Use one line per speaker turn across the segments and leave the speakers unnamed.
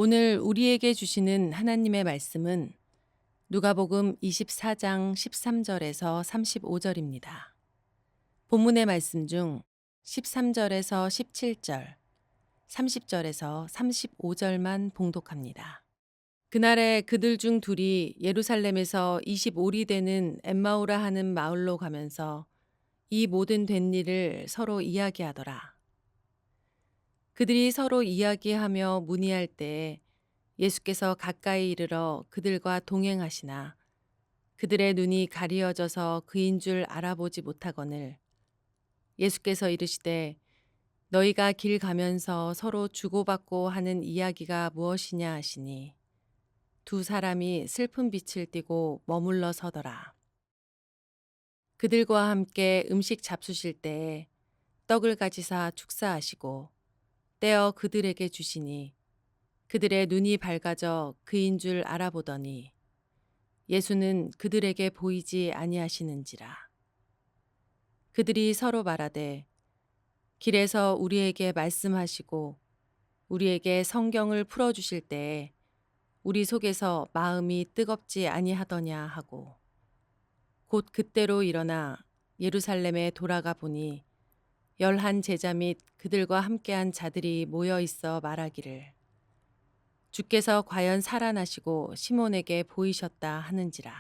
오늘 우리에게 주시는 하나님의 말씀은 누가복음 24장 13절에서 35절입니다. 본문의 말씀 중 13절에서 17절, 30절에서 35절만 봉독합니다. 그날에 그들 중 둘이 예루살렘에서 25리 되는 엠마오라 하는 마을로 가면서 이 모든 된 일을 서로 이야기하더라. 그들이 서로 이야기하며 문의할 때에 예수께서 가까이 이르러 그들과 동행하시나 그들의 눈이 가리어져서 그인 줄 알아보지 못하거늘 예수께서 이르시되 너희가 길 가면서 서로 주고받고 하는 이야기가 무엇이냐 하시니 두 사람이 슬픈 빛을 띠고 머물러 서더라. 그들과 함께 음식 잡수실 때에 떡을 가지사 축사하시고 떼어 그들에게 주시니 그들의 눈이 밝아져 그인 줄 알아보더니 예수는 그들에게 보이지 아니하시는지라. 그들이 서로 말하되 길에서 우리에게 말씀하시고 우리에게 성경을 풀어주실 때에 우리 속에서 마음이 뜨겁지 아니하더냐 하고 곧 그때로 일어나 예루살렘에 돌아가 보니 11 제자 및 그들과 함께한 자들이 모여 있어 말하기를 주께서 과연 살아나시고 시몬에게 보이셨다 하는지라.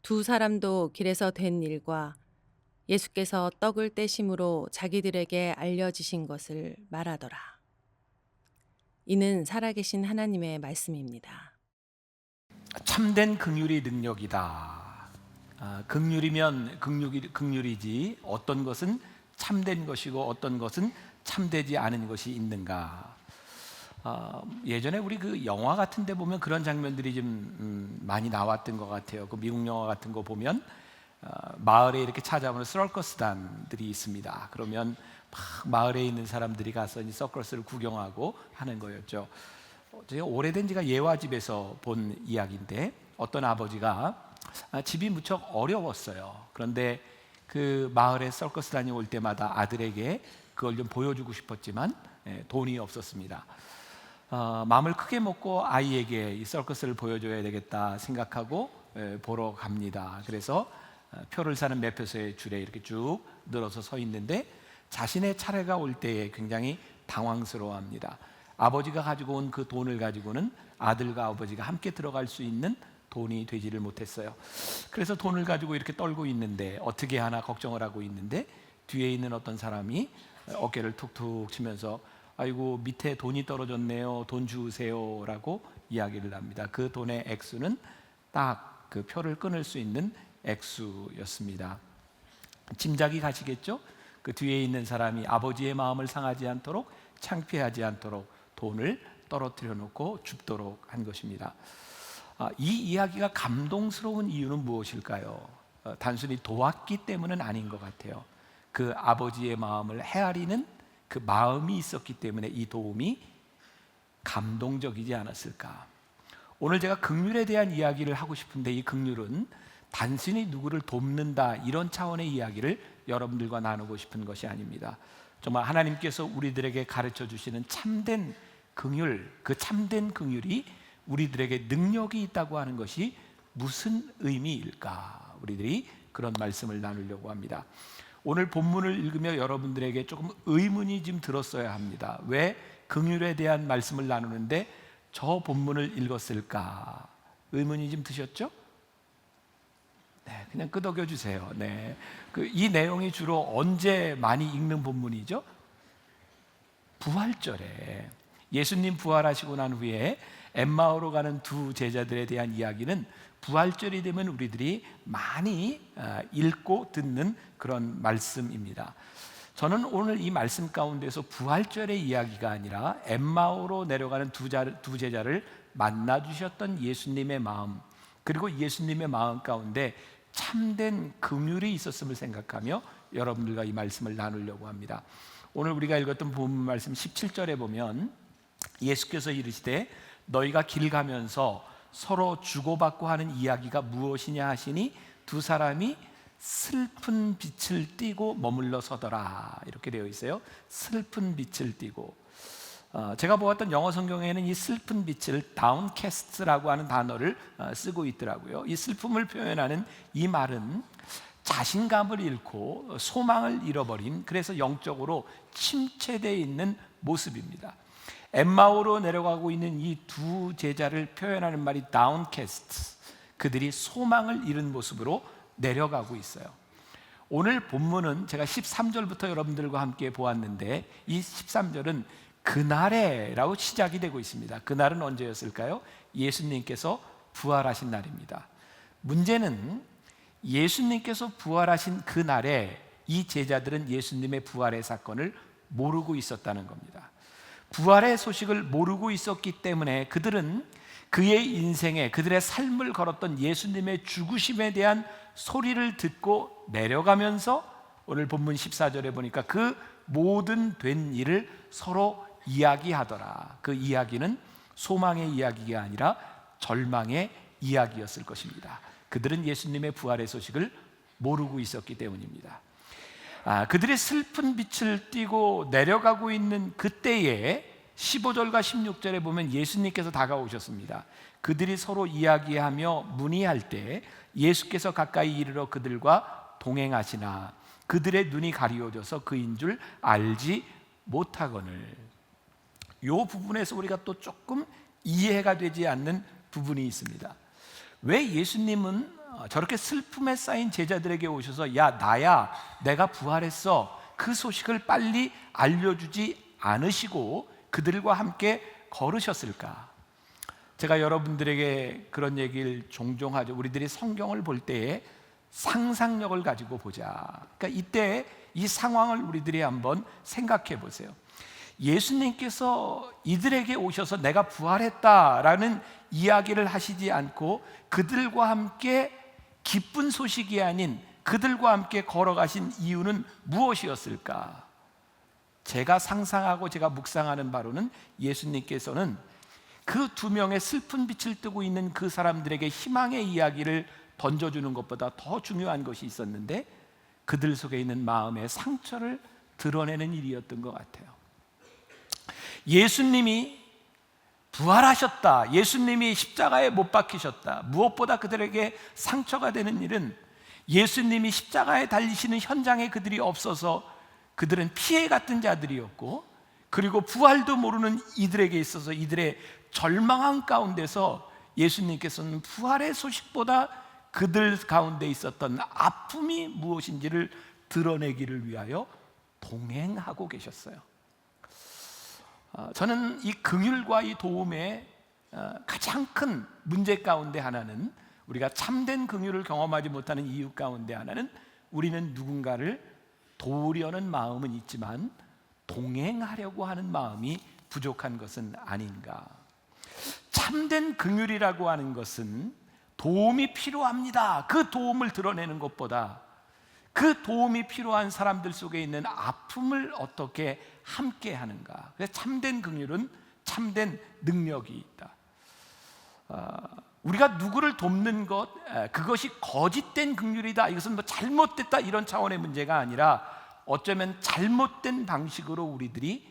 두 사람도 길에서 된 일과 예수께서 떡을 떼심으로 자기들에게 알려지신 것을 말하더라. 이는 살아계신 하나님의 말씀입니다.
참된 긍휼의 능력이다. 긍휼이면 긍휼이지 어떤 것은 참된 것이고 어떤 것은 참되지 않은 것이 있는가. 예전에 우리 그 영화 같은 데 보면 그런 장면들이 좀 많이 나왔던 것 같아요. 그 미국 영화 같은 거 보면 마을에 이렇게 찾아오는 서커스단들이 있습니다. 그러면 막 마을에 있는 사람들이 가서 이 서커스를 구경하고 하는 거였죠. 제가 오래된 지가 예화집에서 본 이야기인데 어떤 아버지가 집이 무척 어려웠어요. 그런데 그 마을에 서커스단이 올 때마다 아들에게 그걸 좀 보여주고 싶었지만 돈이 없었습니다. 마음을 크게 먹고 아이에게 이 서커스를 보여줘야 되겠다 생각하고 보러 갑니다. 그래서 표를 사는 매표소의 줄에 이렇게 쭉 늘어서 서 있는데 자신의 차례가 올 때에 굉장히 당황스러워합니다. 아버지가 가지고 온 그 돈을 가지고는 아들과 아버지가 함께 들어갈 수 있는 돈이 되지를 못했어요. 그래서 돈을 가지고 이렇게 떨고 있는데 어떻게 하나 걱정을 하고 있는데 뒤에 있는 어떤 사람이 어깨를 툭툭 치면서 아이고 밑에 돈이 떨어졌네요. 돈 주세요 라고 이야기를 합니다. 그 돈의 액수는 딱 그 표를 끊을 수 있는 액수였습니다. 짐작이 가시겠죠? 그 뒤에 있는 사람이 아버지의 마음을 상하지 않도록 창피하지 않도록 돈을 떨어뜨려 놓고 죽도록 한 것입니다. 이 이야기가 감동스러운 이유는 무엇일까요? 단순히 도왔기 때문은 아닌 것 같아요. 그 아버지의 마음을 헤아리는 그 마음이 있었기 때문에 이 도움이 감동적이지 않았을까. 오늘 제가 긍휼에 대한 이야기를 하고 싶은데 이 긍휼은 단순히 누구를 돕는다 이런 차원의 이야기를 여러분들과 나누고 싶은 것이 아닙니다. 정말 하나님께서 우리들에게 가르쳐 주시는 참된 긍휼, 그 참된 긍휼이 우리들에게 능력이 있다고 하는 것이 무슨 의미일까? 우리들이 그런 말씀을 나누려고 합니다. 오늘 본문을 읽으며 여러분들에게 조금 의문이 좀 들었어야 합니다. 왜 긍휼에 대한 말씀을 나누는데 저 본문을 읽었을까? 의문이 좀 드셨죠? 네, 그냥 끄덕여 주세요. 네, 이 내용이 주로 언제 많이 읽는 본문이죠? 부활절에 예수님 부활하시고 난 후에 엠마오로 가는 두 제자들에 대한 이야기는 부활절이 되면 우리들이 많이 읽고 듣는 그런 말씀입니다. 저는 오늘 이 말씀 가운데서 부활절의 이야기가 아니라 엠마오로 내려가는 두 제자를 만나 주셨던 예수님의 마음, 그리고 예수님의 마음 가운데 참된 긍휼이 있었음을 생각하며 여러분들과 이 말씀을 나누려고 합니다. 오늘 우리가 읽었던 본문 말씀 17절에 보면 예수께서 이르시되 너희가 길 가면서 서로 주고받고 하는 이야기가 무엇이냐 하시니 두 사람이 슬픈 빛을 띠고 머물러 서더라 이렇게 되어 있어요. 슬픈 빛을 띠고 제가 보았던 영어 성경에는 이 슬픈 빛을 downcast라고 하는 단어를 쓰고 있더라고요. 이 슬픔을 표현하는 이 말은 자신감을 잃고 소망을 잃어버린, 그래서 영적으로 침체되어 있는 모습입니다. 엠마오로 내려가고 있는 이 두 제자를 표현하는 말이 downcast, 그들이 소망을 잃은 모습으로 내려가고 있어요. 오늘 본문은 제가 13절부터 여러분들과 함께 보았는데, 이 13절은 그날에라고 시작이 되고 있습니다. 그날은 언제였을까요? 예수님께서 부활하신 날입니다. 문제는 예수님께서 부활하신 그날에 이 제자들은 예수님의 부활의 사건을 모르고 있었다는 겁니다. 부활의 소식을 모르고 있었기 때문에 그들은 그의 인생에, 그들의 삶을 걸었던 예수님의 죽으심에 대한 소리를 듣고 내려가면서 오늘 본문 14절에 보니까 그 모든 된 일을 서로 이야기하더라. 그 이야기는 소망의 이야기가 아니라 절망의 이야기였을 것입니다. 그들은 예수님의 부활의 소식을 모르고 있었기 때문입니다. 그들의 슬픈 빛을 띠고 내려가고 있는 그때에 15절과 16절에 보면 예수님께서 다가오셨습니다. 그들이 서로 이야기하며 문의할 때 예수께서 가까이 이르러 그들과 동행하시나 그들의 눈이 가리워져서 그인 줄 알지 못하거늘. 이 부분에서 우리가 또 조금 이해가 되지 않는 부분이 있습니다. 왜 예수님은 저렇게 슬픔에 쌓인 제자들에게 오셔서 야 나야 내가 부활했어, 그 소식을 빨리 알려주지 않으시고 그들과 함께 걸으셨을까? 제가 여러분들에게 그런 얘기를 종종 하죠. 우리들이 성경을 볼 때에 상상력을 가지고 보자. 그러니까 이때 이 상황을 우리들이 한번 생각해 보세요. 예수님께서 이들에게 오셔서 내가 부활했다라는 이야기를 하시지 않고 그들과 함께 기쁜 소식이 아닌 그들과 함께 걸어가신 이유는 무엇이었을까? 제가 상상하고 제가 묵상하는 바로는 예수님께서는 그 두 명의 슬픈 빛을 뜨고 있는 그 사람들에게 희망의 이야기를 던져주는 것보다 더 중요한 것이 있었는데, 그들 속에 있는 마음의 상처를 드러내는 일이었던 것 같아요. 예수님이 부활하셨다, 예수님이 십자가에 못 박히셨다, 무엇보다 그들에게 상처가 되는 일은 예수님이 십자가에 달리시는 현장에 그들이 없어서 그들은 피해 같은 자들이었고, 그리고 부활도 모르는 이들에게 있어서 이들의 절망한 가운데서 예수님께서는 부활의 소식보다 그들 가운데 있었던 아픔이 무엇인지를 드러내기를 위하여 동행하고 계셨어요. 저는 이 긍휼과 이 도움의 가장 큰 문제 가운데 하나는, 우리가 참된 긍휼을 경험하지 못하는 이유 가운데 하나는, 우리는 누군가를 도우려는 마음은 있지만 동행하려고 하는 마음이 부족한 것은 아닌가. 참된 긍휼이라고 하는 것은 도움이 필요합니다, 그 도움을 드러내는 것보다 그 도움이 필요한 사람들 속에 있는 아픔을 어떻게 함께 하는가. 그래서 참된 긍휼은 참된 능력이 있다. 우리가 누구를 돕는 것, 그것이 거짓된 긍휼이다, 이것은 뭐 잘못됐다 이런 차원의 문제가 아니라 어쩌면 잘못된 방식으로 우리들이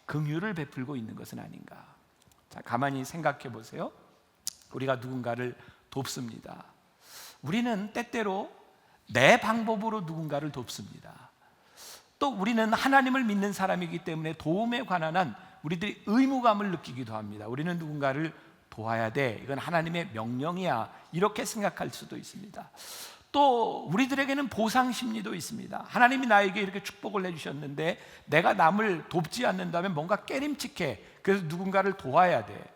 긍휼을 베풀고 있는 것은 아닌가. 자, 가만히 생각해 보세요. 우리가 누군가를 돕습니다. 우리는 때때로 내 방법으로 누군가를 돕습니다. 또 우리는 하나님을 믿는 사람이기 때문에 도움에 관한 한 우리들이 의무감을 느끼기도 합니다. 우리는 누군가를 도와야 돼, 이건 하나님의 명령이야, 이렇게 생각할 수도 있습니다. 또 우리들에게는 보상 심리도 있습니다. 하나님이 나에게 이렇게 축복을 해주셨는데 내가 남을 돕지 않는다면 뭔가 깨림칙해, 그래서 누군가를 도와야 돼.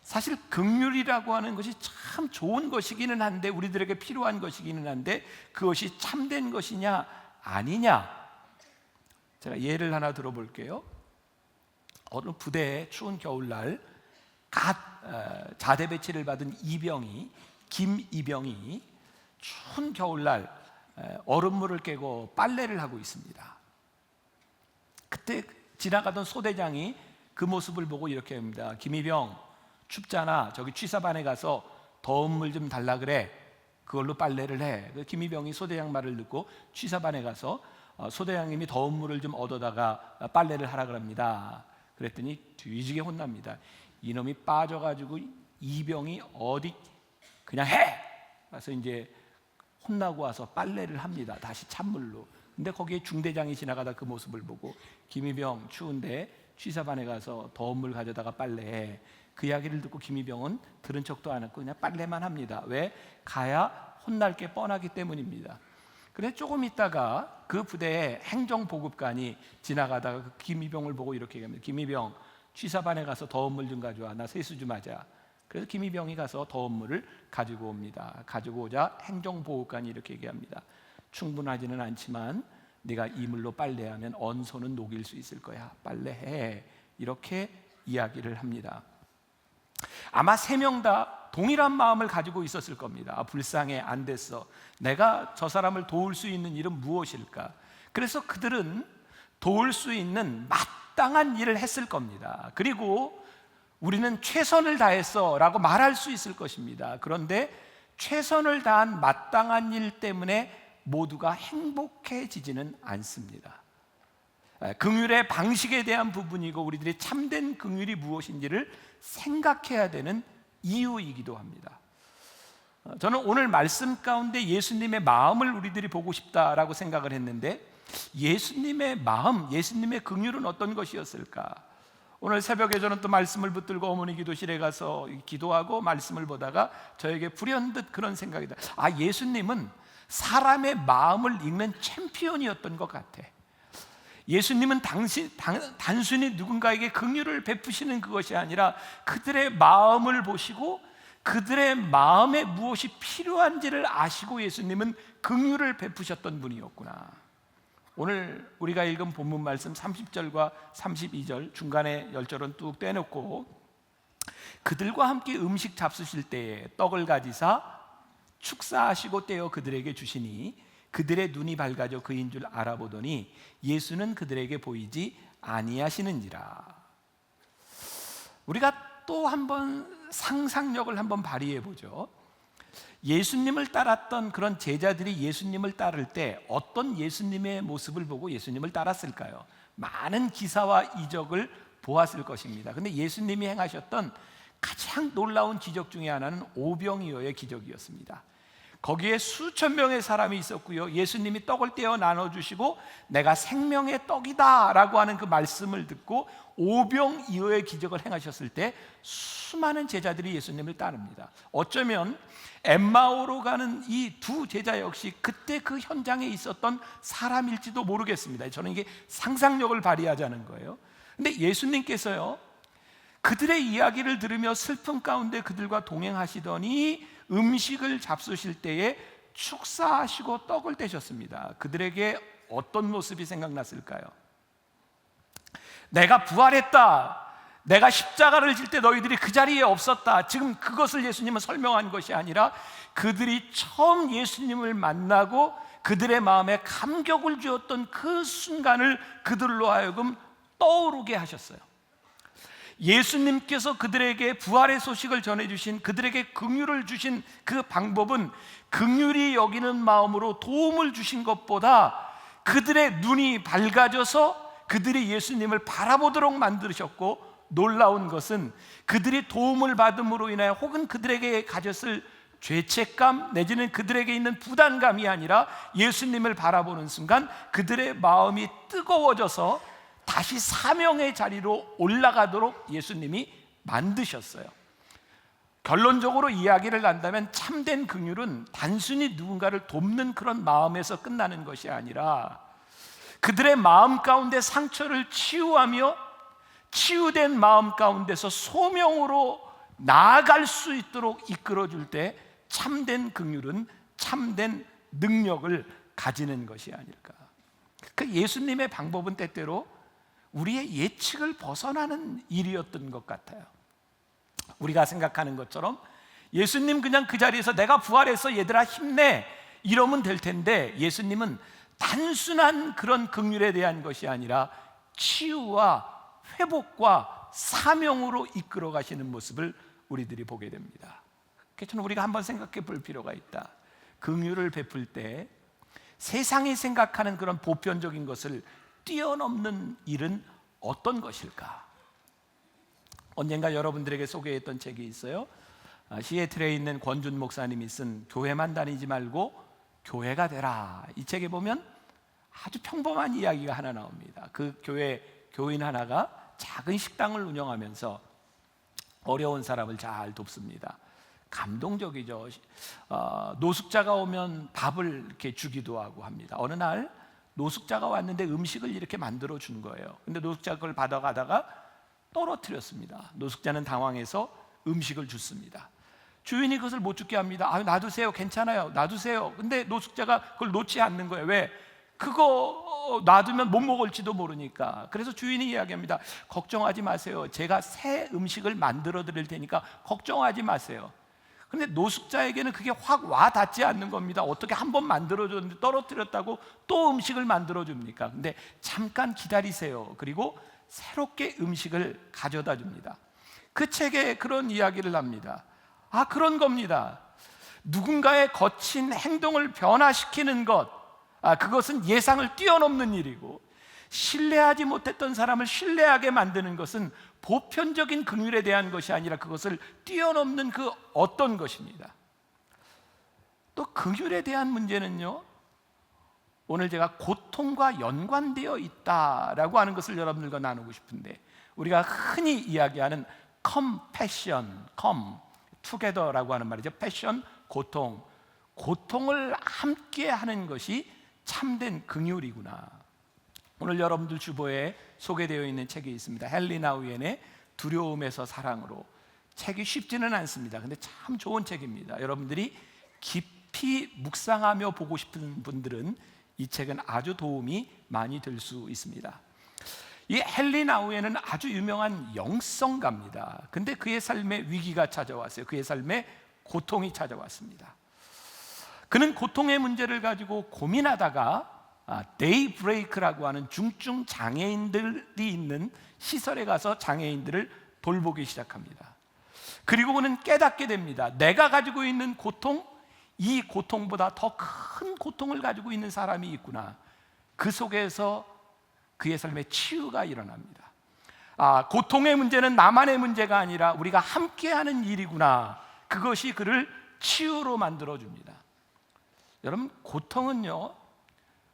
사실 긍휼이라고 하는 것이 참 좋은 것이기는 한데, 우리들에게 필요한 것이기는 한데, 그것이 참된 것이냐 아니냐. 제가 예를 하나 들어볼게요. 어느 부대에 추운 겨울날 자대 배치를 받은 김이병이 추운 겨울날 얼음물을 깨고 빨래를 하고 있습니다. 그때 지나가던 소대장이 그 모습을 보고 이렇게 합니다. 김이병, 춥잖아, 저기 취사반에 가서 더운 물 좀 달라 그래, 그걸로 빨래를 해. 김이병이 소대장 말을 듣고 취사반에 가서 소대장님이 더운 물을 좀 얻어다가 빨래를 하라 그럽니다. 그랬더니 뒤지게 혼납니다. 이놈이 빠져가지고 이병이 어디 그냥 해! 그래서 이제 혼나고 와서 빨래를 합니다. 다시 찬물로. 근데 거기에 중대장이 지나가다 그 모습을 보고 김이병 추운데 취사반에 가서 더운 물 가져다가 빨래해. 그 이야기를 듣고 김이병은 들은 척도 안 했고 그냥 빨래만 합니다. 왜? 가야 혼날 게 뻔하기 때문입니다. 그래 조금 있다가 그 부대에 행정보급관이 지나가다가 그 김이병을 보고 이렇게 얘기합니다. 김이병, 취사반에 가서 더운 물 좀 가져와. 나 세수 좀 하자. 그래서 김이병이 가서 더운 물을 가지고 옵니다. 가지고 오자 행정보급관이 이렇게 얘기합니다. 충분하지는 않지만 네가 이 물로 빨래하면 언소는 녹일 수 있을 거야. 빨래해. 이렇게 이야기를 합니다. 아마 세 명 다 동일한 마음을 가지고 있었을 겁니다. 아, 불쌍해, 안 됐어. 내가 저 사람을 도울 수 있는 일은 무엇일까? 그래서 그들은 도울 수 있는 마땅한 일을 했을 겁니다. 그리고 우리는 최선을 다했어 라고 말할 수 있을 것입니다. 그런데 최선을 다한 마땅한 일 때문에 모두가 행복해지지는 않습니다. 긍휼의 방식에 대한 부분이고 우리들이 참된 긍휼이 무엇인지를 생각해야 되는 이유이기도 합니다. 저는 오늘 말씀 가운데 예수님의 마음을 우리들이 보고 싶다라고 생각을 했는데 예수님의 마음, 예수님의 긍휼은 어떤 것이었을까? 오늘 새벽에 저는 또 말씀을 붙들고 어머니 기도실에 가서 기도하고 말씀을 보다가 저에게 불현듯 그런 생각이 들어요. 아, 예수님은 사람의 마음을 읽는 챔피언이었던 것 같아. 예수님은 단순히 누군가에게 긍휼을 베푸시는 그것이 아니라 그들의 마음을 보시고 그들의 마음에 무엇이 필요한지를 아시고 예수님은 긍휼을 베푸셨던 분이었구나. 오늘 우리가 읽은 본문 말씀 30절과 32절 중간에 10절은 뚝 떼놓고 그들과 함께 음식 잡수실 때에 떡을 가지사 축사하시고 떼어 그들에게 주시니 그들의 눈이 밝아져 그인 줄 알아보더니 예수는 그들에게 보이지 아니하시는지라. 우리가 또 한번 상상력을 한번 발휘해 보죠. 예수님을 따랐던 그런 제자들이 예수님을 따를 때 어떤 예수님의 모습을 보고 예수님을 따랐을까요? 많은 기사와 이적을 보았을 것입니다. 근데 예수님이 행하셨던 가장 놀라운 기적 중에 하나는 오병이어의 기적이었습니다. 거기에 수천 명의 사람이 있었고요. 예수님이 떡을 떼어 나눠주시고 내가 생명의 떡이다 라고 하는 그 말씀을 듣고 오병이어의 기적을 행하셨을 때 수많은 제자들이 예수님을 따릅니다. 어쩌면 엠마오로 가는 이 두 제자 역시 그때 그 현장에 있었던 사람일지도 모르겠습니다. 저는 이게 상상력을 발휘하자는 거예요. 근데 예수님께서요 그들의 이야기를 들으며 슬픔 가운데 그들과 동행하시더니 음식을 잡수실 때에 축사하시고 떡을 떼셨습니다. 그들에게 어떤 모습이 생각났을까요? 내가 부활했다, 내가 십자가를 질 때 너희들이 그 자리에 없었다. 지금 그것을 예수님은 설명한 것이 아니라 그들이 처음 예수님을 만나고 그들의 마음에 감격을 주었던 그 순간을 그들로 하여금 떠오르게 하셨어요. 예수님께서 그들에게 부활의 소식을 전해주신, 그들에게 긍휼을 주신 그 방법은 긍휼히 여기는 마음으로 도움을 주신 것보다 그들의 눈이 밝아져서 그들이 예수님을 바라보도록 만드셨고, 놀라운 것은 그들이 도움을 받음으로 인하여 혹은 그들에게 가졌을 죄책감 내지는 그들에게 있는 부담감이 아니라 예수님을 바라보는 순간 그들의 마음이 뜨거워져서 다시 사명의 자리로 올라가도록 예수님이 만드셨어요. 결론적으로 이야기를 한다면 참된 긍휼은 단순히 누군가를 돕는 그런 마음에서 끝나는 것이 아니라 그들의 마음 가운데 상처를 치유하며 치유된 마음 가운데서 소명으로 나아갈 수 있도록 이끌어줄 때 참된 긍휼은 참된 능력을 가지는 것이 아닐까. 그 예수님의 방법은 때때로 우리의 예측을 벗어나는 일이었던 것 같아요. 우리가 생각하는 것처럼 예수님 그냥 그 자리에서 내가 부활해서 얘들아 힘내 이러면 될 텐데, 예수님은 단순한 그런 긍휼에 대한 것이 아니라 치유와 회복과 사명으로 이끌어 가시는 모습을 우리들이 보게 됩니다. 그래서 우리가 한번 생각해 볼 필요가 있다. 긍휼을 베풀 때 세상이 생각하는 그런 보편적인 것을 뛰어넘는 일은 어떤 것일까? 언젠가 여러분들에게 소개했던 책이 있어요. 시애틀에 있는 권준 목사님이 쓴 교회만 다니지 말고 교회가 되라. 이 책에 보면 아주 평범한 이야기가 하나 나옵니다. 그 교회 교인 하나가 작은 식당을 운영하면서 어려운 사람을 잘 돕습니다. 감동적이죠. 노숙자가 오면 밥을 이렇게 주기도 하고 합니다. 어느 날 노숙자가 왔는데 음식을 이렇게 만들어 준 거예요. 근데 노숙자가 그걸 받아가다가 떨어뜨렸습니다. 노숙자는 당황해서 음식을 줍습니다. 주인이 그것을 못 죽게 합니다. 놔두세요. 괜찮아요. 놔두세요. 근데 노숙자가 그걸 놓지 않는 거예요. 왜? 그거 놔두면 못 먹을지도 모르니까. 그래서 주인이 이야기합니다. 걱정하지 마세요. 제가 새 음식을 만들어 드릴 테니까 걱정하지 마세요. 근데 노숙자에게는 그게 확 와 닿지 않는 겁니다. 어떻게 한 번 만들어줬는데 떨어뜨렸다고 또 음식을 만들어줍니까? 근데 잠깐 기다리세요. 그리고 새롭게 음식을 가져다 줍니다. 그 책에 그런 이야기를 합니다. 그런 겁니다. 누군가의 거친 행동을 변화시키는 것, 그것은 예상을 뛰어넘는 일이고, 신뢰하지 못했던 사람을 신뢰하게 만드는 것은 보편적인 긍휼에 대한 것이 아니라 그것을 뛰어넘는 그 어떤 것입니다. 또 긍휼에 대한 문제는요, 오늘 제가 고통과 연관되어 있다라고 하는 것을 여러분들과 나누고 싶은데, 우리가 흔히 이야기하는 컴패션, 투게더라고 하는 말이죠. 패션, 고통, 고통을 함께 하는 것이 참된 긍휼이구나. 오늘 여러분들 주보에 소개되어 있는 책이 있습니다. 헨리 나우엔의 두려움에서 사랑으로. 책이 쉽지는 않습니다. 근데 참 좋은 책입니다. 여러분들이 깊이 묵상하며 보고 싶은 분들은 이 책은 아주 도움이 많이 될 수 있습니다. 이 헨리 나우엔은 아주 유명한 영성가입니다. 근데 그의 삶에 위기가 찾아왔어요. 그의 삶에 고통이 찾아왔습니다. 그는 고통의 문제를 가지고 고민하다가 데이브레이크라고 하는 중증 장애인들이 있는 시설에 가서 장애인들을 돌보기 시작합니다. 그리고 그는 깨닫게 됩니다. 내가 가지고 있는 고통, 이 고통보다 더 큰 고통을 가지고 있는 사람이 있구나. 그 속에서 그의 삶에 치유가 일어납니다. 고통의 문제는 나만의 문제가 아니라 우리가 함께하는 일이구나. 그것이 그를 치유로 만들어줍니다. 여러분, 고통은요,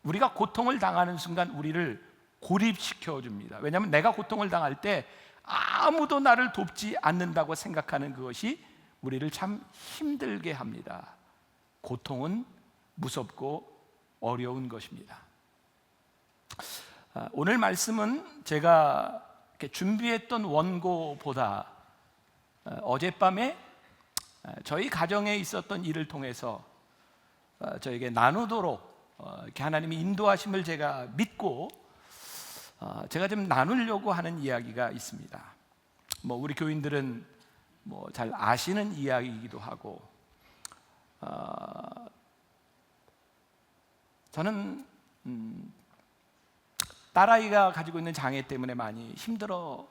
우리가 고통을 당하는 순간 우리를 고립시켜 줍니다. 왜냐하면 내가 고통을 당할 때 아무도 나를 돕지 않는다고 생각하는 그것이 우리를 참 힘들게 합니다. 고통은 무섭고 어려운 것입니다. 오늘 말씀은 제가 이렇게 준비했던 원고보다 어젯밤에 저희 가정에 있었던 일을 통해서 저에게 나누도록 이렇게 하나님이 인도하심을 제가 믿고 제가 좀 나누려고 하는 이야기가 있습니다. 우리 교인들은 잘 아시는 이야기이기도 하고, 저는 딸아이가 가지고 있는 장애 때문에 많이 힘들어하고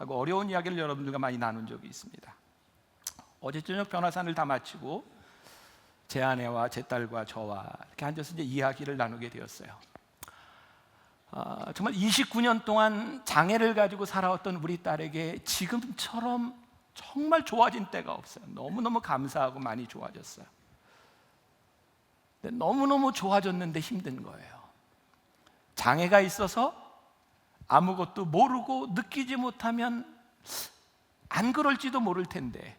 어려운 이야기를 여러분들과 많이 나눈 적이 있습니다. 어제 저녁 변화산을 다 마치고 제 아내와 제 딸과 저와 이렇게 앉아서 이제 이야기를 나누게 되었어요. 정말 29년 동안 장애를 가지고 살아왔던 우리 딸에게 지금처럼 정말 좋아진 때가 없어요. 너무너무 감사하고 많이 좋아졌어요. 근데 너무너무 좋아졌는데 힘든 거예요. 장애가 있어서 아무것도 모르고 느끼지 못하면 안 그럴지도 모를 텐데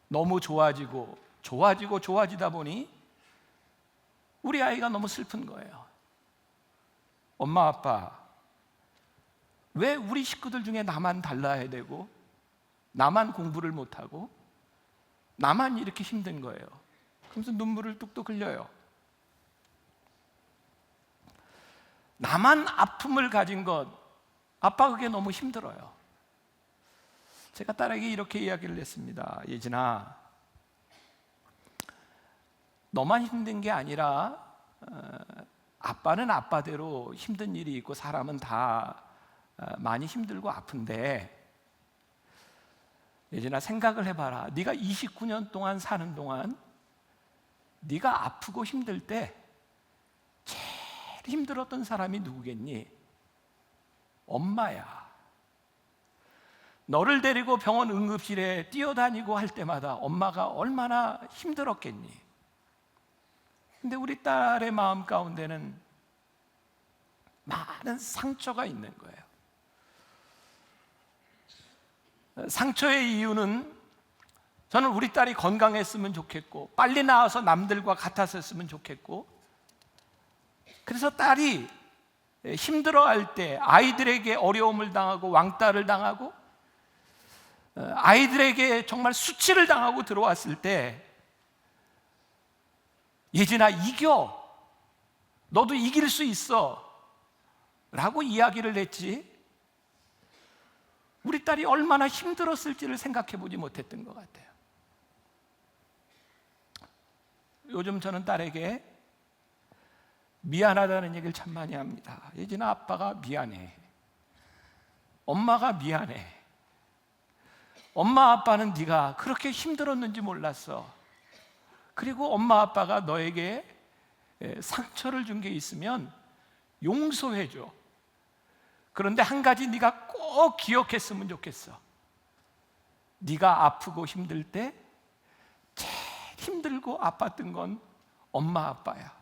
너무 좋아지다 보니 우리 아이가 너무 슬픈 거예요. 엄마, 아빠, 왜 우리 식구들 중에 나만 달라야 되고 나만 공부를 못하고 나만 이렇게 힘든 거예요. 그러면서 눈물을 뚝뚝 흘려요. 나만 아픔을 가진 것, 아빠 그게 너무 힘들어요. 제가 딸에게 이렇게 이야기를 했습니다. 예진아, 너만 힘든 게 아니라 아빠는 아빠대로 힘든 일이 있고 사람은 다 많이 힘들고 아픈데, 예진아 생각을 해봐라. 네가 29년 동안 사는 동안 네가 아프고 힘들 때 제일 힘들었던 사람이 누구겠니? 엄마야. 너를 데리고 병원 응급실에 뛰어다니고 할 때마다 엄마가 얼마나 힘들었겠니? 근데 우리 딸의 마음 가운데는 많은 상처가 있는 거예요. 상처의 이유는 저는 우리 딸이 건강했으면 좋겠고 빨리 나와서 남들과 같았었으면 좋겠고, 그래서 딸이 힘들어할 때 아이들에게 어려움을 당하고 왕따를 당하고 아이들에게 정말 수치를 당하고 들어왔을 때 예진아 이겨, 너도 이길 수 있어 라고 이야기를 했지, 우리 딸이 얼마나 힘들었을지를 생각해 보지 못했던 것 같아요. 요즘 저는 딸에게 미안하다는 얘기를 참 많이 합니다. 예진아 아빠가 미안해, 엄마가 미안해, 엄마 아빠는 네가 그렇게 힘들었는지 몰랐어. 그리고 엄마 아빠가 너에게 상처를 준 게 있으면 용서해줘. 그런데 한 가지 네가 꼭 기억했으면 좋겠어. 네가 아프고 힘들 때 제일 힘들고 아팠던 건 엄마 아빠야.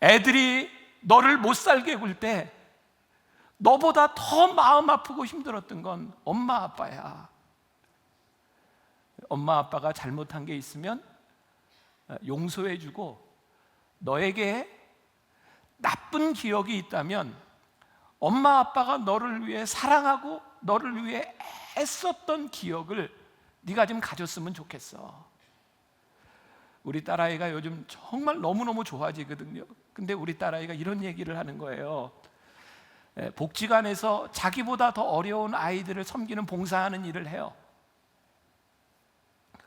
애들이 너를 못 살게 굴 때 너보다 더 마음 아프고 힘들었던 건 엄마 아빠야. 엄마 아빠가 잘못한 게 있으면 용서해주고, 너에게 나쁜 기억이 있다면 엄마 아빠가 너를 위해 사랑하고 너를 위해 애썼던 기억을 네가 좀 가졌으면 좋겠어. 우리 딸아이가 요즘 정말 너무너무 좋아지거든요. 근데 우리 딸아이가 이런 얘기를 하는 거예요. 복지관에서 자기보다 더 어려운 아이들을 섬기는 봉사하는 일을 해요.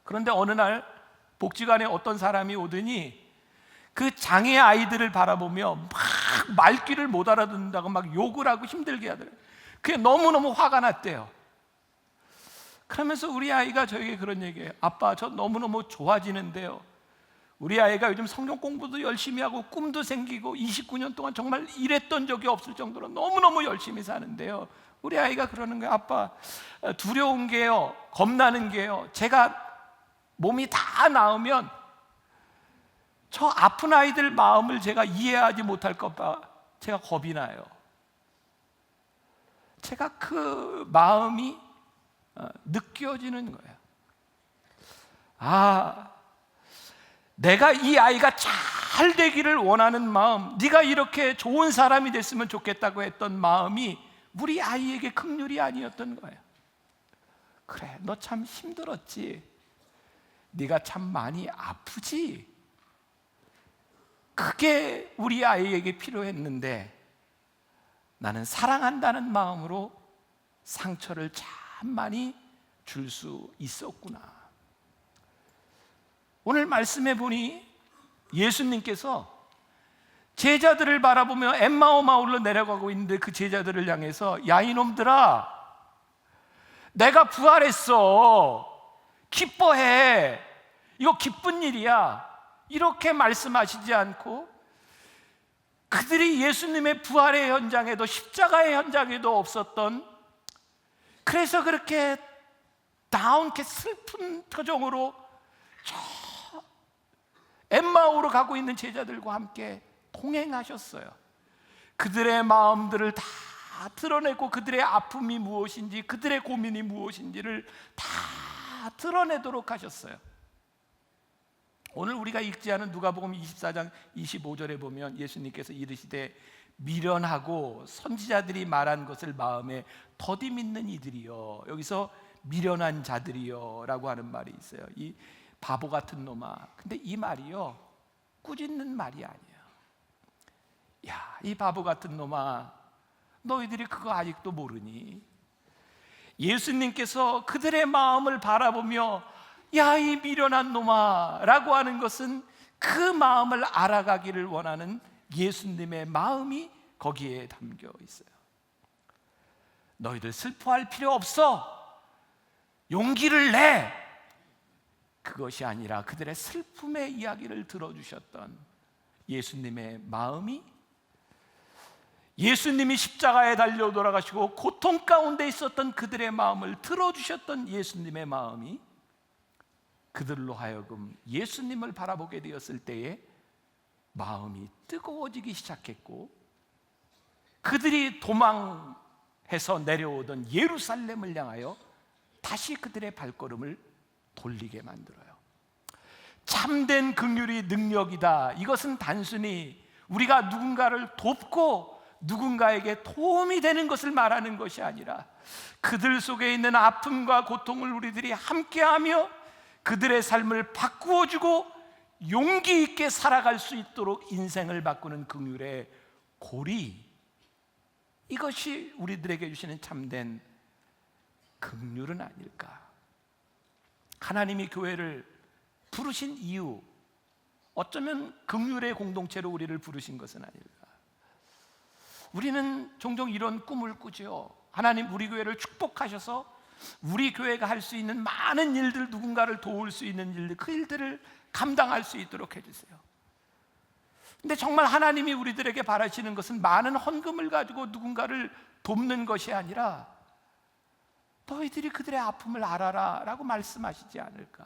그런데 어느 날 복지관에 어떤 사람이 오더니 그 장애 아이들을 바라보며 막 말귀를 못 알아듣는다고 막 욕을 하고 힘들게 하더래요. 그게 너무너무 화가 났대요. 그러면서 우리 아이가 저에게 그런 얘기해요. 아빠, 저 너무너무 좋아지는데요, 우리 아이가 요즘 성경 공부도 열심히 하고 꿈도 생기고 29년 동안 정말 이랬던 적이 없을 정도로 너무너무 열심히 사는데요, 우리 아이가 그러는 거예요. 아빠, 두려운 게요, 겁나는 게요, 제가 몸이 다 나으면 저 아픈 아이들 마음을 제가 이해하지 못할 것 봐 제가 겁이 나요. 제가 그 마음이 느껴지는 거예요. 아, 내가 이 아이가 잘 되기를 원하는 마음, 네가 이렇게 좋은 사람이 됐으면 좋겠다고 했던 마음이 우리 아이에게 긍휼이 아니었던 거예요. 그래, 너 참 힘들었지, 네가 참 많이 아프지, 그게 우리 아이에게 필요했는데 나는 사랑한다는 마음으로 상처를 참 많이 줄 수 있었구나. 오늘 말씀해 보니 예수님께서 제자들을 바라보며 엠마오 마을로 내려가고 있는데 그 제자들을 향해서 야 이놈들아, 내가 부활했어, 기뻐해, 이거 기쁜 일이야, 이렇게 말씀하시지 않고 그들이 예수님의 부활의 현장에도 십자가의 현장에도 없었던, 그래서 그렇게 다운케 슬픈 표정으로 저 엠마오로 가고 있는 제자들과 함께 동행하셨어요. 그들의 마음들을 다 드러내고 그들의 아픔이 무엇인지, 그들의 고민이 무엇인지를 다 드러내도록 하셨어요. 오늘 우리가 읽지 않은 누가복음 24장 25절에 보면 예수님께서 이르시되 미련하고 선지자들이 말한 것을 마음에 더디 믿는 이들이요, 여기서 미련한 자들이요 라고 하는 말이 있어요. 이 바보 같은 놈아. 근데 이 말이요, 꾸짖는 말이 아니에요. 야, 이 바보 같은 놈아, 너희들이 그거 아직도 모르니? 예수님께서 그들의 마음을 바라보며 야, 이 미련한 놈아 라고 하는 것은 그 마음을 알아가기를 원하는 예수님의 마음이 거기에 담겨 있어요. 너희들 슬퍼할 필요 없어, 용기를 내, 그것이 아니라 그들의 슬픔의 이야기를 들어주셨던 예수님의 마음이 예수님이 십자가에 달려 돌아가시고 고통 가운데 있었던 그들의 마음을 들어주셨던 예수님의 마음이 그들로 하여금 예수님을 바라보게 되었을 때에 마음이 뜨거워지기 시작했고, 그들이 도망해서 내려오던 예루살렘을 향하여 다시 그들의 발걸음을 돌리게 만들어요. 참된 긍휼이 능력이다. 이것은 단순히 우리가 누군가를 돕고 누군가에게 도움이 되는 것을 말하는 것이 아니라, 그들 속에 있는 아픔과 고통을 우리들이 함께하며 그들의 삶을 바꾸어주고 용기 있게 살아갈 수 있도록 인생을 바꾸는 긍휼의 고리, 이것이 우리들에게 주시는 참된 긍휼은 아닐까. 하나님이 교회를 부르신 이유, 어쩌면 긍휼의 공동체로 우리를 부르신 것은 아닐까. 우리는 종종 이런 꿈을 꾸죠. 하나님 우리 교회를 축복하셔서 우리 교회가 할 수 있는 많은 일들, 누군가를 도울 수 있는 일들, 그 일들을 감당할 수 있도록 해주세요. 근데 정말 하나님이 우리들에게 바라시는 것은 많은 헌금을 가지고 누군가를 돕는 것이 아니라, 너희들이 그들의 아픔을 알아라 라고 말씀하시지 않을까.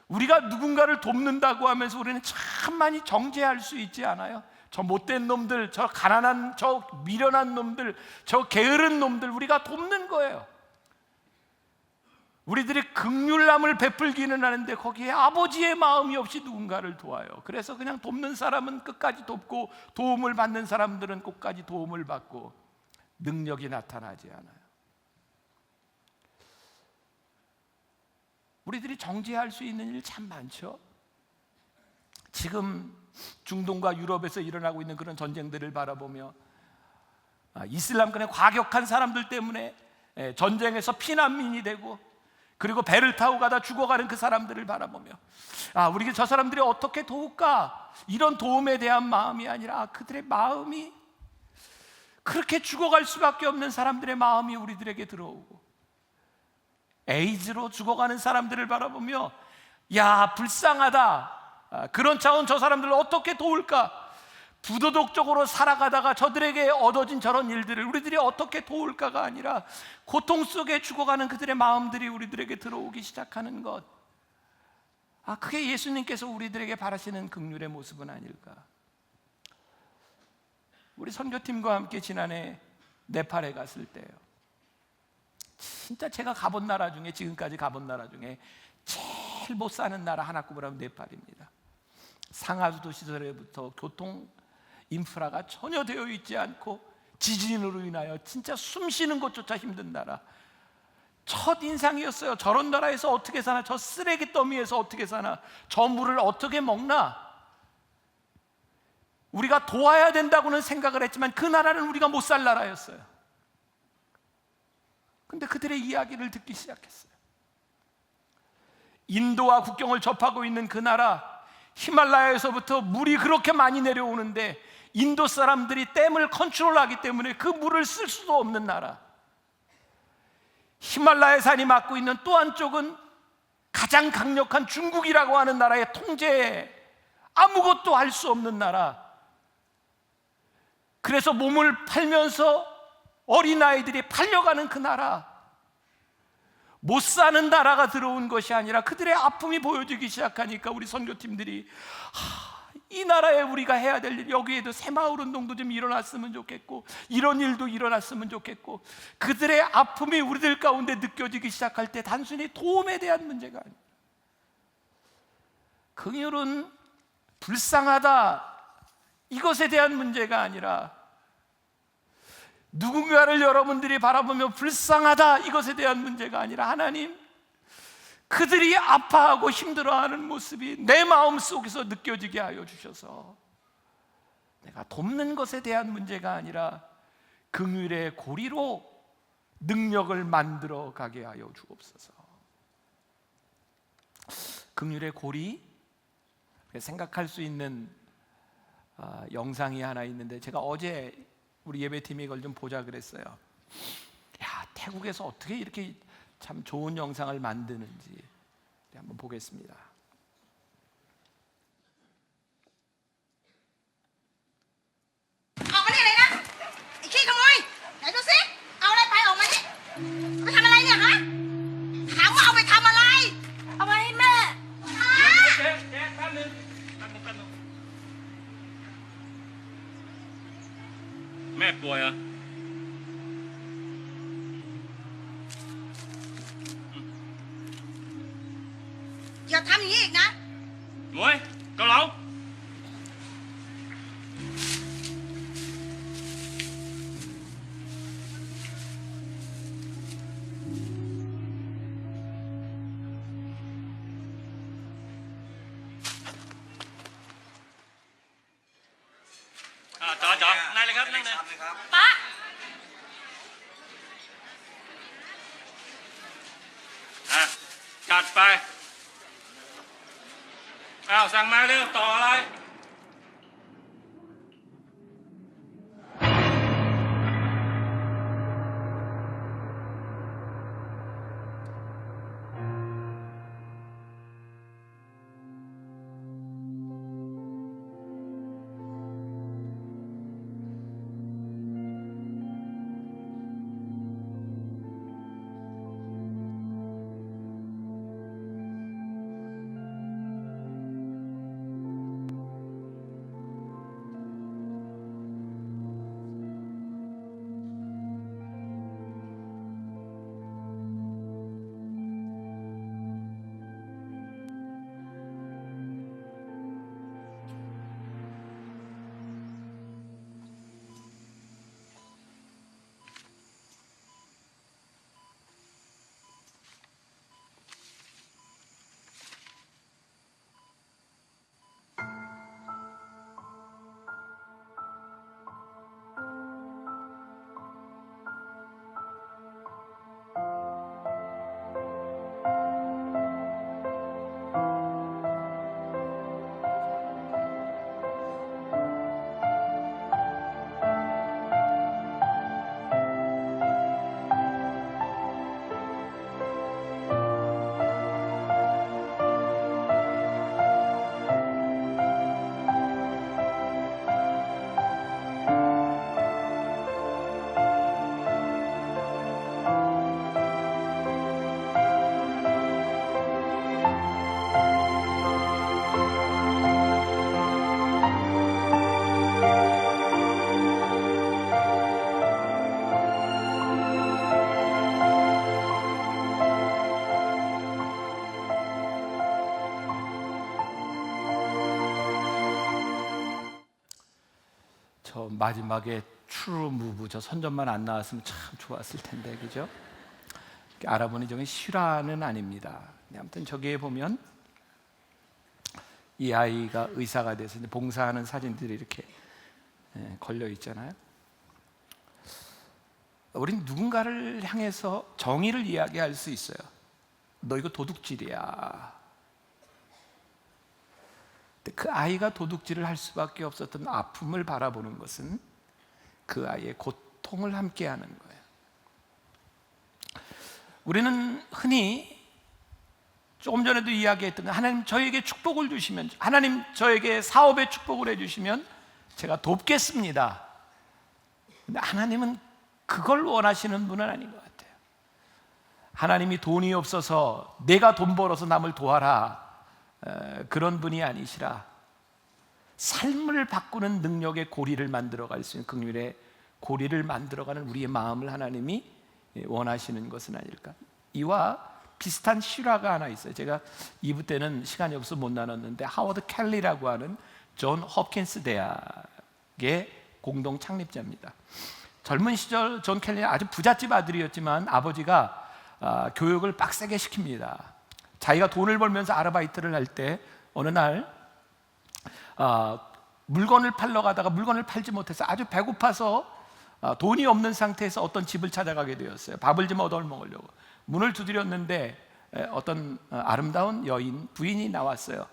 우리가 누군가를 돕는다고 하면서 우리는 참 많이 정죄할 수 있지 않아요? 저 못된 놈들, 저 가난한, 저 미련한 놈들, 저 게으른 놈들 우리가 돕는 거예요. 우리들이 긍휼함을 베풀기는 하는데 거기에 아버지의 마음이 없이 누군가를 도와요. 그래서 그냥 돕는 사람은 끝까지 돕고 도움을 받는 사람들은 끝까지 도움을 받고 능력이 나타나지 않아요. 우리들이 정죄할 수 있는 일 참 많죠. 지금 중동과 유럽에서 일어나고 있는 그런 전쟁들을 바라보며, 이슬람권의 과격한 사람들 때문에 전쟁에서 피난민이 되고, 그리고 배를 타고 가다 죽어가는 그 사람들을 바라보며, 우리 저 사람들이 어떻게 도울까, 이런 도움에 대한 마음이 아니라 그들의 마음이, 그렇게 죽어갈 수밖에 없는 사람들의 마음이 우리들에게 들어오고, 에이즈로 죽어가는 사람들을 바라보며 야 불쌍하다, 그런 차원 저 사람들을 어떻게 도울까, 부도덕적으로 살아가다가 저들에게 얻어진 저런 일들을 우리들이 어떻게 도울까가 아니라 고통 속에 죽어가는 그들의 마음들이 우리들에게 들어오기 시작하는 것, 그게 예수님께서 우리들에게 바라시는 긍휼의 모습은 아닐까. 우리 선교팀과 함께 지난해 네팔에 갔을 때요, 진짜 제가 가본 나라 중에, 지금까지 가본 나라 중에 제일 못 사는 나라 하나 꼽으라면 네팔입니다. 상하수도 시설에부터 교통 인프라가 전혀 되어 있지 않고 지진으로 인하여 진짜 숨 쉬는 것조차 힘든 나라. 첫 인상이었어요. 저런 나라에서 어떻게 사나, 저 쓰레기 더미에서 어떻게 사나, 저 물을 어떻게 먹나. 우리가 도와야 된다고는 생각을 했지만 그 나라는 우리가 못 살 나라였어요. 근데 그들의 이야기를 듣기 시작했어요. 인도와 국경을 접하고 있는 그 나라, 히말라야에서부터 물이 그렇게 많이 내려오는데 인도 사람들이 댐을 컨트롤하기 때문에 그 물을 쓸 수도 없는 나라. 히말라야 산이 맡고 있는 또 한쪽은 가장 강력한 중국이라고 하는 나라의 통제에 아무것도 할 수 없는 나라. 그래서 몸을 팔면서 어린아이들이 팔려가는 그 나라. 못 사는 나라가 들어온 것이 아니라 그들의 아픔이 보여지기 시작하니까 우리 선교팀들이 이 나라에 우리가 해야 될 일, 여기에도 새마을 운동도 좀 일어났으면 좋겠고 이런 일도 일어났으면 좋겠고, 그들의 아픔이 우리들 가운데 느껴지기 시작할 때 단순히 도움에 대한 문제가 아니에요. 긍휼은 불쌍하다 이것에 대한 문제가 아니라, 누군가를 여러분들이 바라보며 불쌍하다 이것에 대한 문제가 아니라, 하나님 그들이 아파하고 힘들어하는 모습이 내 마음 속에서 느껴지게 하여 주셔서 내가 돕는 것에 대한 문제가 아니라 긍휼의 고리로 능력을 만들어 가게 하여 주옵소서. 긍휼의 고리, 생각할 수 있는 영상이 하나 있는데, 제가 어제 우리 예배팀이 이걸 좀 보자 그랬어요. 야, 태국에서 어떻게 이렇게 참 좋은 영상을 만드는지 한번 보겠습니다.
아! ป่วยเหรอ่ะ
อย่าทำอย่างนี้อีกนะ
มวยเกาเหลา จอนั่งเลยครับนั่งเลย
ป้า
จัดไปอ้าวสั่งมาเร็วต่ออะไร
저 마지막에 트루 무브 저 선전만 안 나왔으면 참 좋았을 텐데, 그죠? 알아보니 저게 실화는 아닙니다. 아무튼 저기에 보면 이 아이가 의사가 돼서 이제 봉사하는 사진들이 이렇게 걸려 있잖아요. 우린 누군가를 향해서 정의를 이야기할 수 있어요. 너 이거 도둑질이야. 그 아이가 도둑질을 할 수밖에 없었던 아픔을 바라보는 것은 그 아이의 고통을 함께하는 거예요. 우리는 흔히 조금 전에도 이야기했던 하나님 저에게 축복을 주시면, 하나님 저에게 사업에 축복을 해주시면 제가 돕겠습니다. 근데 하나님은 그걸 원하시는 분은 아닌 것 같아요. 하나님이 돈이 없어서 내가 돈 벌어서 남을 도와라, 그런 분이 아니시라 삶을 바꾸는 능력의 고리를 만들어갈 수 있는, 긍휼의 고리를 만들어가는 우리의 마음을 하나님이 원하시는 것은 아닐까. 이와 비슷한 실화가 하나 있어요. 제가 2부 때는 시간이 없어서 못 나눴는데, 하워드 켈리라고 하는 존 홉킨스 대학의 공동 창립자입니다. 젊은 시절 존 켈리는 아주 부잣집 아들이었지만 아버지가 교육을 빡세게 시킵니다. 자기가 돈을 벌면서 아르바이트를 할 때 어느 날 물건을 팔러 가다가 물건을 팔지 못해서 아주 배고파서 돈이 없는 상태에서 어떤 집을 찾아가게 되었어요. 밥을 좀 얻어 먹으려고 문을 두드렸는데 어떤 아름다운 여인, 부인이 나왔어요.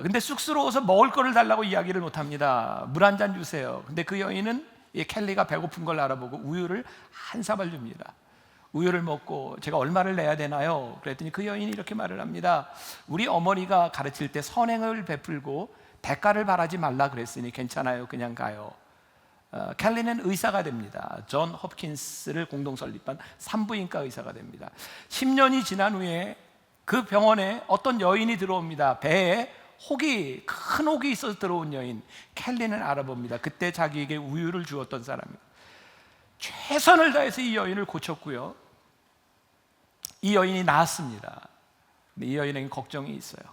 근데 쑥스러워서 먹을 거를 달라고 이야기를 못합니다. 물 한 잔 주세요. 근데 그 여인은 이 켈리가 배고픈 걸 알아보고 우유를 한 사발 줍니다. 우유를 먹고 제가 얼마를 내야 되나요? 그랬더니 그 여인이 이렇게 말을 합니다. 우리 어머니가 가르칠 때 선행을 베풀고 대가를 바라지 말라 그랬으니 괜찮아요, 그냥 가요. 켈리는 의사가 됩니다. 존 홉킨스를 공동 설립한 산부인과 의사가 됩니다. 10년이 지난 후에 그 병원에 어떤 여인이 들어옵니다. 배에 큰 혹이 있어서 들어온 여인. 켈리는 알아봅니다. 그때 자기에게 우유를 주었던 사람입니다. 최선을 다해서 이 여인을 고쳤고요. 이 여인이 나았습니다. 근데 이 여인에게 걱정이 있어요.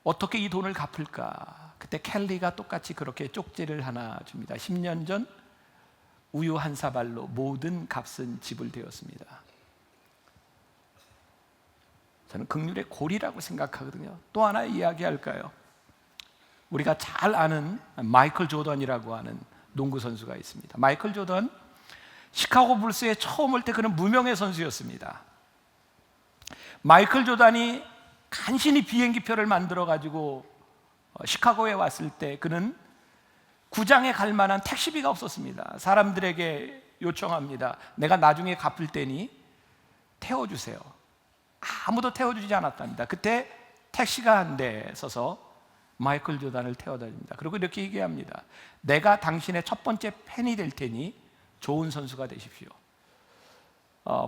어떻게 이 돈을 갚을까? 그때 켈리가 똑같이 그렇게 쪽지를 하나 줍니다. 10년 전 우유 한 사발로 모든 값은 지불되었습니다. 저는 긍휼의 고리라고 생각하거든요. 또 하나 이야기할까요? 우리가 잘 아는 마이클 조던이라고 하는 농구 선수가 있습니다. 마이클 조던, 시카고 불스에 처음 올 때 그는 무명의 선수였습니다. 마이클 조던이 간신히 비행기표를 만들어 가지고 시카고에 왔을 때 그는 구장에 갈 만한 택시비가 없었습니다. 사람들에게 요청합니다. 내가 나중에 갚을 테니 태워주세요. 아무도 태워주지 않았답니다. 그때 택시가 한 대 서서 마이클 조던을 태워다 줍니다. 그리고 이렇게 얘기합니다. 내가 당신의 첫 번째 팬이 될 테니 좋은 선수가 되십시오.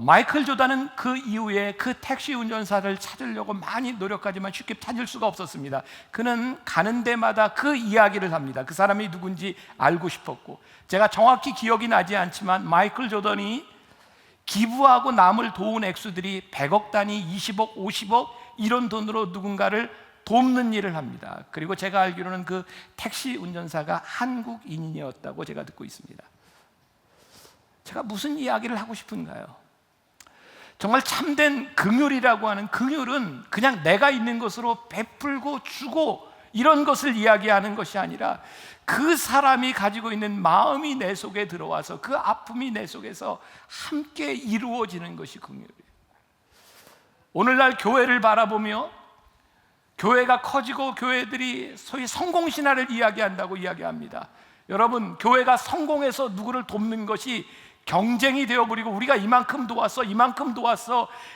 마이클 조던은 그 이후에 그 택시 운전사를 찾으려고 많이 노력하지만 쉽게 찾을 수가 없었습니다. 그는 가는 데마다 그 이야기를 합니다. 그 사람이 누군지 알고 싶었고, 제가 정확히 기억이 나지 않지만 마이클 조던이 기부하고 남을 도운 액수들이 100억 단위, 20억, 50억 이런 돈으로 누군가를 돕는 일을 합니다. 그리고 제가 알기로는 그 택시 운전사가 한국인이었다고 제가 듣고 있습니다. 제가 무슨 이야기를 하고 싶은가요? 정말 참된 긍휼이라고 하는, 긍휼은 그냥 내가 있는 것으로 베풀고 주고 이런 것을 이야기하는 것이 아니라 그 사람이 가지고 있는 마음이 내 속에 들어와서 그 아픔이 내 속에서 함께 이루어지는 것이 긍휼이에요. 오늘날 교회를 바라보며 교회가 커지고 교회들이 소위 성공신화를 이야기한다고 이야기합니다. 여러분, 교회가 성공해서 누구를 돕는 것이 경쟁이 되어버리고 우리가 이만큼 도왔어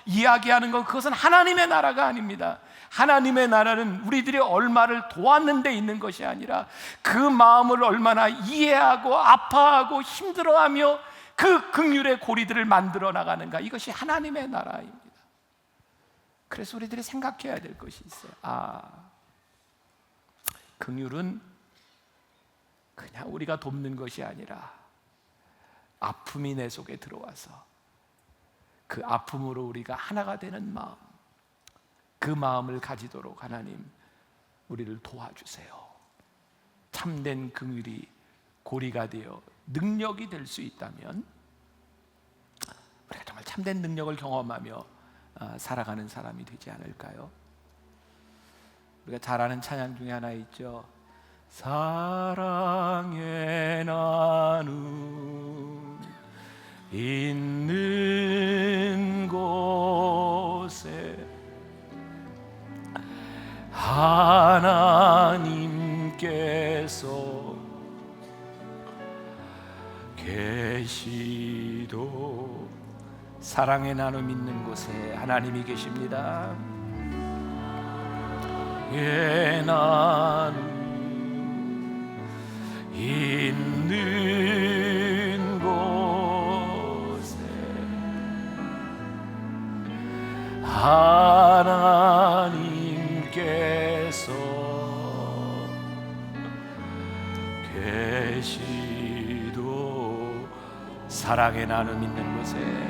이야기하는 건, 그것은 하나님의 나라가 아닙니다. 하나님의 나라는 우리들이 얼마를 도왔는 데 있는 것이 아니라 그 마음을 얼마나 이해하고 아파하고 힘들어하며 그 긍휼의 고리들을 만들어 나가는가, 이것이 하나님의 나라입니다. 그래서 우리들이 생각해야 될 것이 있어요. 긍휼은 그냥 우리가 돕는 것이 아니라 아픔이 내 속에 들어와서 그 아픔으로 우리가 하나가 되는 마음, 그 마음을 가지도록 하나님 우리를 도와주세요. 참된 긍휼이 고리가 되어 능력이 될 수 있다면 우리가 정말 참된 능력을 경험하며 살아가는 사람이 되지 않을까요? 우리가 잘 아는 찬양 중에 하나 있죠. 사랑의 나눔 있는 곳에 하나님께서 계시도, 사랑의 나눔 있는 곳에 하나님이 계십니다. 예, 나눔 있는 곳에 하나님께서 계시도, 사랑의 나눔 있는 곳에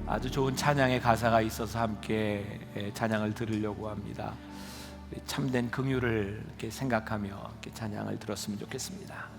아주 좋은 찬양의 가사가 있어서 함께 찬양을 들으려고 합니다. 참된 긍휼을 이렇게 생각하며 이렇게 찬양을 들었으면 좋겠습니다.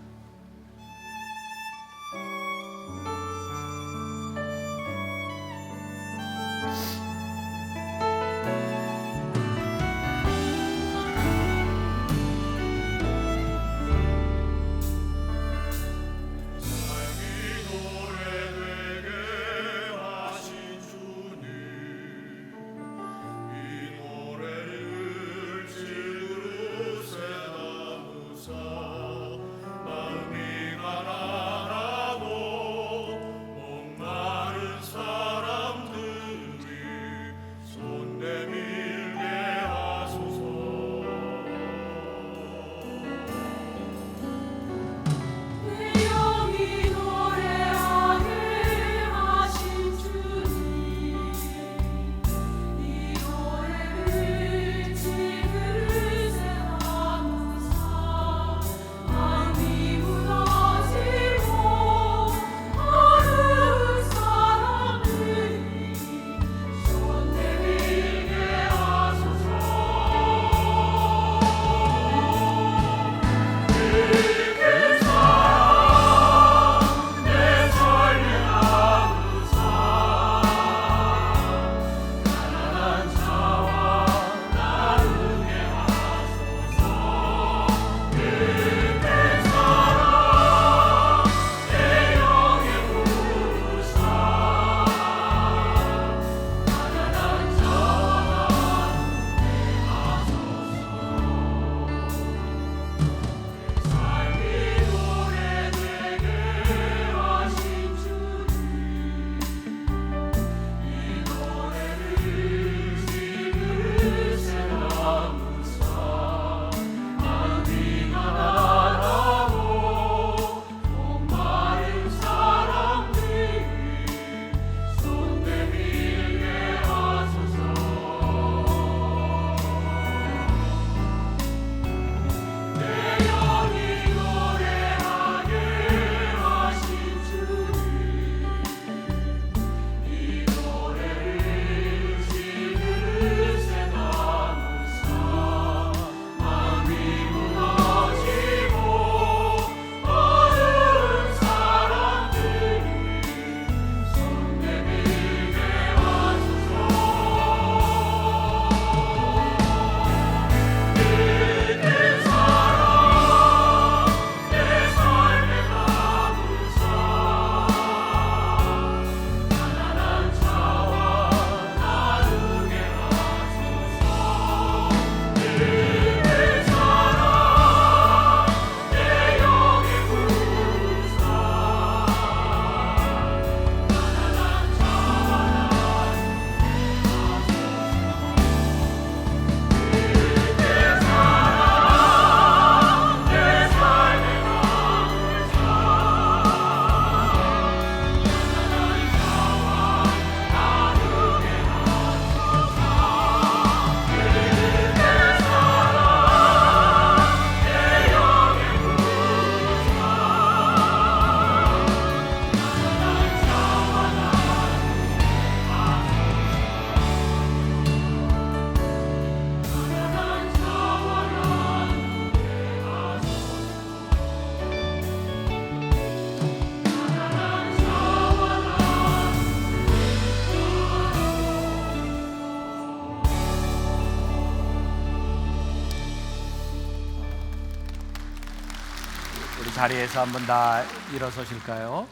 자리에서 한번 다 일어서실까요?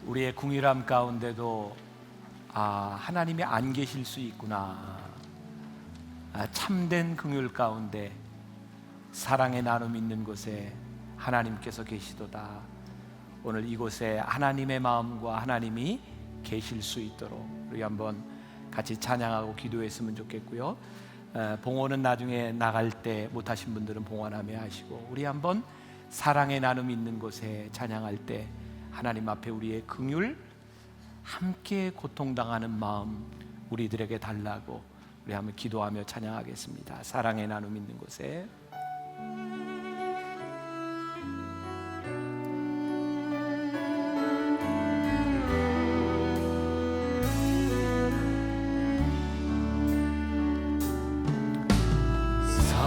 우리의 궁일함 가운데도 하나님이 안 계실 수 있구나. 참된 긍휼 가운데 사랑의 나눔 있는 곳에 하나님께서 계시도다. 오늘 이곳에 하나님의 마음과 하나님이 계실 수 있도록 우리 한번 같이 찬양하고 기도했으면 좋겠고요. 봉헌은 나중에 나갈 때 못하신 분들은 봉헌하며 하시고, 우리 한번 사랑의 나눔 있는 곳에 찬양할 때 하나님 앞에 우리의 긍휼, 함께 고통당하는 마음 우리들에게 달라고 우리 한번 기도하며 찬양하겠습니다. 사랑의 나눔 있는 곳에.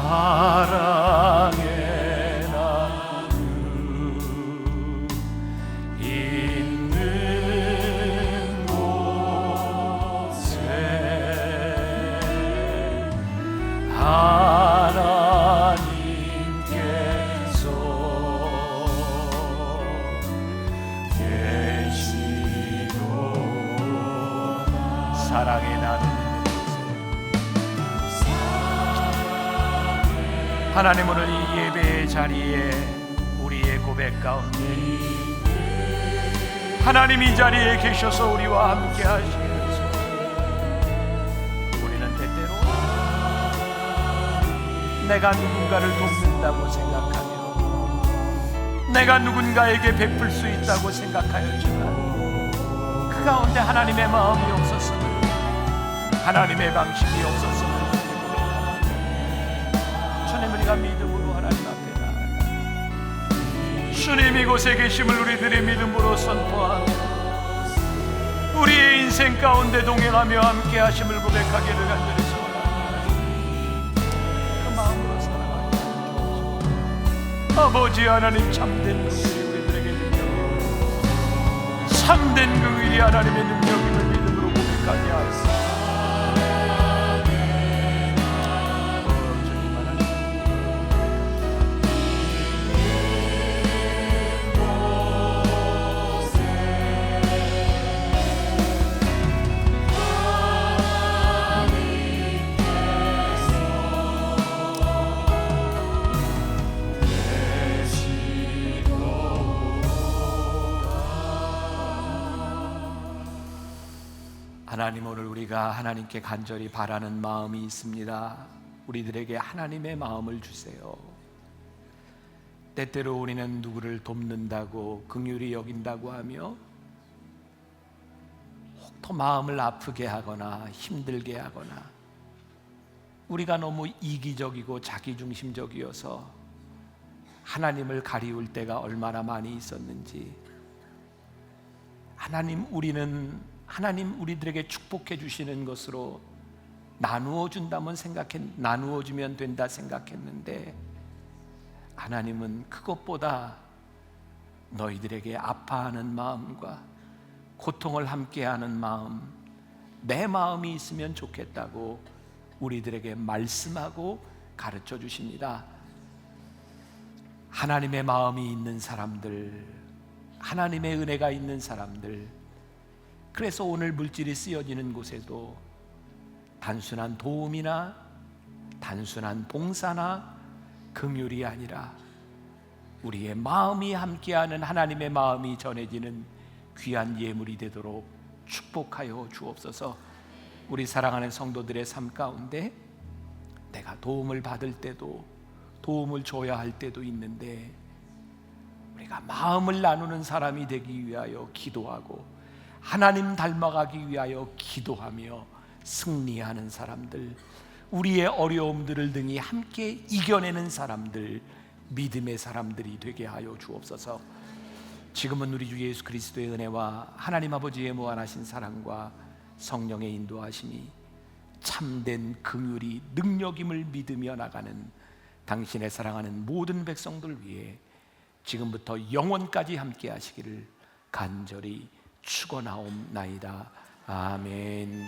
사랑의 나눔 있는 곳에 하나님께서 계시도다. 사랑의 나눔 하나님, 오늘 이 예배의 자리에 우리의 고백 가운데 하나님 이 자리에 계셔서 우리와 함께 하시면서 우리는 때때로 내가 누군가를 돕는다고 생각하며 내가 누군가에게 베풀 수 있다고 생각하였지만 그 가운데 하나님의 마음이 없었으면, 하나님의 방식이 없었으면 주님, 우리가 믿음으로 하나님 앞에 나아가 주님 이곳에 계심을 우리들의 믿음으로 선포하며 우리의 인생 가운데 동행하며 함께 하심을 고백하기를 간절히 소원합니다. 그 마음으로 살아가게 하옵소서. 아버지 하나님, 참된 긍휼이 우리들에게 능력이요 참된 긍휼이 하나님의 능력임을 믿음으로 고백하게 하옵소서. 하나님, 오늘 우리가 하나님께 간절히 바라는 마음이 있습니다. 우리들에게 하나님의 마음을 주세요. 때때로 우리는 누구를 돕는다고 긍휼히 여긴다고 하며 혹 더 마음을 아프게 하거나 힘들게 하거나 우리가 너무 이기적이고 자기중심적이어서 하나님을 가리울 때가 얼마나 많이 있었는지. 하나님, 하나님 우리들에게 축복해 주시는 것으로 나누어 준다면 나누어 주면 된다 생각했는데, 하나님은 그것보다 너희들에게 아파하는 마음과 고통을 함께하는 마음, 내 마음이 있으면 좋겠다고 우리들에게 말씀하고 가르쳐 주십니다. 하나님의 마음이 있는 사람들, 하나님의 은혜가 있는 사람들, 그래서 오늘 물질이 쓰여지는 곳에도 단순한 도움이나 단순한 봉사나 긍휼이 아니라 우리의 마음이 함께하는 하나님의 마음이 전해지는 귀한 예물이 되도록 축복하여 주옵소서. 우리 사랑하는 성도들의 삶 가운데 내가 도움을 받을 때도 도움을 줘야 할 때도 있는데, 우리가 마음을 나누는 사람이 되기 위하여 기도하고 하나님 닮아가기 위하여 기도하며 승리하는 사람들, 우리의 어려움들을 등이 함께 이겨내는 사람들, 믿음의 사람들이 되게 하여 주옵소서. 지금은 우리 주 예수 그리스도의 은혜와 하나님 아버지의 무한하신 사랑과 성령의 인도하심이 참된 긍휼이 능력임을 믿으며 나가는 당신의 사랑하는 모든 백성들 위해 지금부터 영원까지 함께 하시기를 간절히 축원하옵나이다. 아멘.